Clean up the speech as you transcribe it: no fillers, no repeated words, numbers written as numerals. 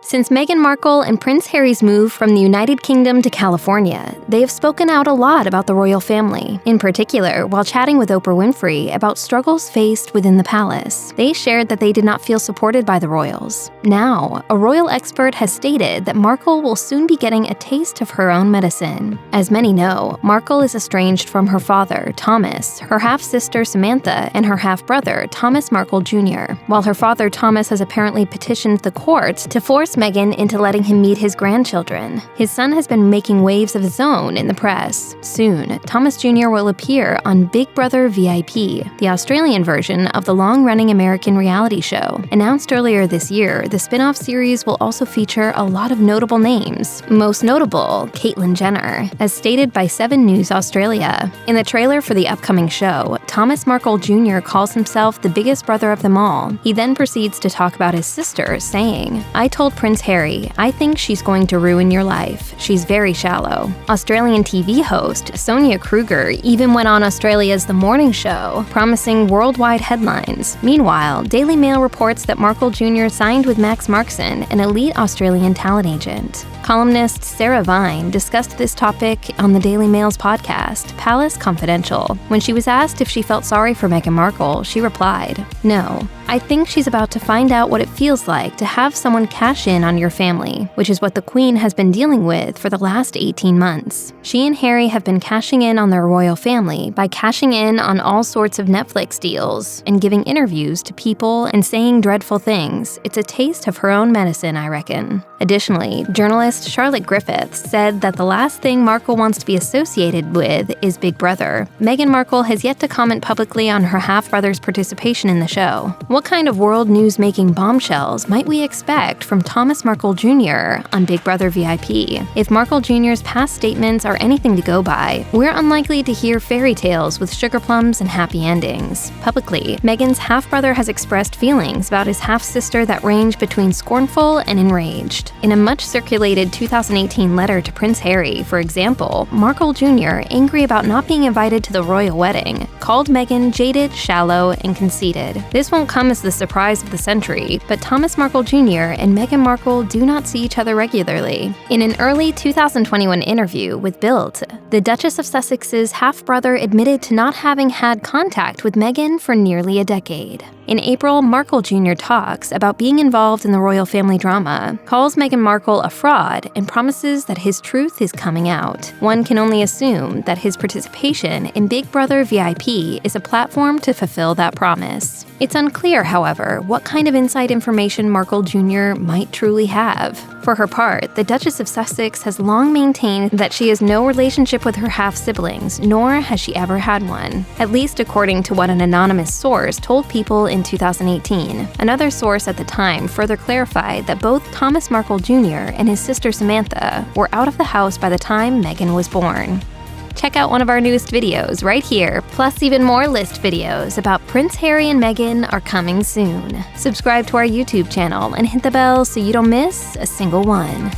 Since Meghan Markle and Prince Harry's move from the United Kingdom to California, they have spoken out a lot about the royal family, in particular while chatting with Oprah Winfrey about struggles faced within the palace. They shared that they did not feel supported by the royals. Now, a royal expert has stated that Markle will soon be getting a taste of her own medicine. As many know, Markle is estranged from her father, Thomas, her half-sister Samantha, and her half-brother, Thomas Markle Jr., while her father Thomas has apparently petitioned the courts to force Meghan into letting him meet his grandchildren. His son has been making waves of his own in the press. Soon, Thomas Jr. will appear on Big Brother VIP, the Australian version of the long-running American reality show. Announced earlier this year, the spin-off series will also feature a lot of notable names. Most notable, Caitlyn Jenner, as stated by 7 News Australia. In the trailer for the upcoming show, Thomas Markle Jr. calls himself the biggest brother of them all. He then proceeds to talk about his sister, saying, "I told Prince Harry, I think she's going to ruin your life. She's very shallow." Australian TV host Sonia Kruger even went on Australia's The Morning Show, promising worldwide headlines. Meanwhile, Daily Mail reports that Markle Jr. signed with Max Markson, an elite Australian talent agent. Columnist Sarah Vine discussed this topic on the Daily Mail's podcast, Palace Confidential. When she was asked if she felt sorry for Meghan Markle, she replied, "No. I think she's about to find out what it feels like to have someone cash in on your family, which is what the Queen has been dealing with for the last 18 months. She and Harry have been cashing in on their royal family by cashing in on all sorts of Netflix deals and giving interviews to people and saying dreadful things. It's a taste of her own medicine, I reckon." Additionally, journalist Charlotte Griffiths said that the last thing Markle wants to be associated with is Big Brother. Meghan Markle has yet to comment publicly on her half-brother's participation in the show. What kind of world news-making bombshells might we expect from Thomas Markle Jr. on Big Brother VIP? If Markle Jr.'s past statements are anything to go by, we're unlikely to hear fairy tales with sugar plums and happy endings. Publicly, Meghan's half-brother has expressed feelings about his half-sister that range between scornful and enraged. In a much-circulated 2018 letter to Prince Harry, for example, Markle Jr., angry about not being invited to the royal wedding, called Meghan jaded, shallow, and conceited. This won't come as the surprise of the century, but Thomas Markle Jr. and Meghan Markle do not see each other regularly. In an early 2021 interview with Bild, the Duchess of Sussex's half-brother admitted to not having had contact with Meghan for nearly a decade. In April, Markle Jr. talks about being involved in the royal family drama, calls Meghan Markle a fraud, and promises that his truth is coming out. One can only assume that his participation in Big Brother VIP is a platform to fulfill that promise. It's unclear, however, what kind of inside information Markle Jr. might truly have. For her part, the Duchess of Sussex has long maintained that she has no relationship with her half-siblings, nor has she ever had one, at least according to what an anonymous source told People in 2018. Another source at the time further clarified that both Thomas Markle Jr. and his sister Samantha were out of the house by the time Meghan was born. Check out one of our newest videos right here, plus even more list videos about Prince Harry and Meghan are coming soon. Subscribe to our YouTube channel and hit the bell so you don't miss a single one.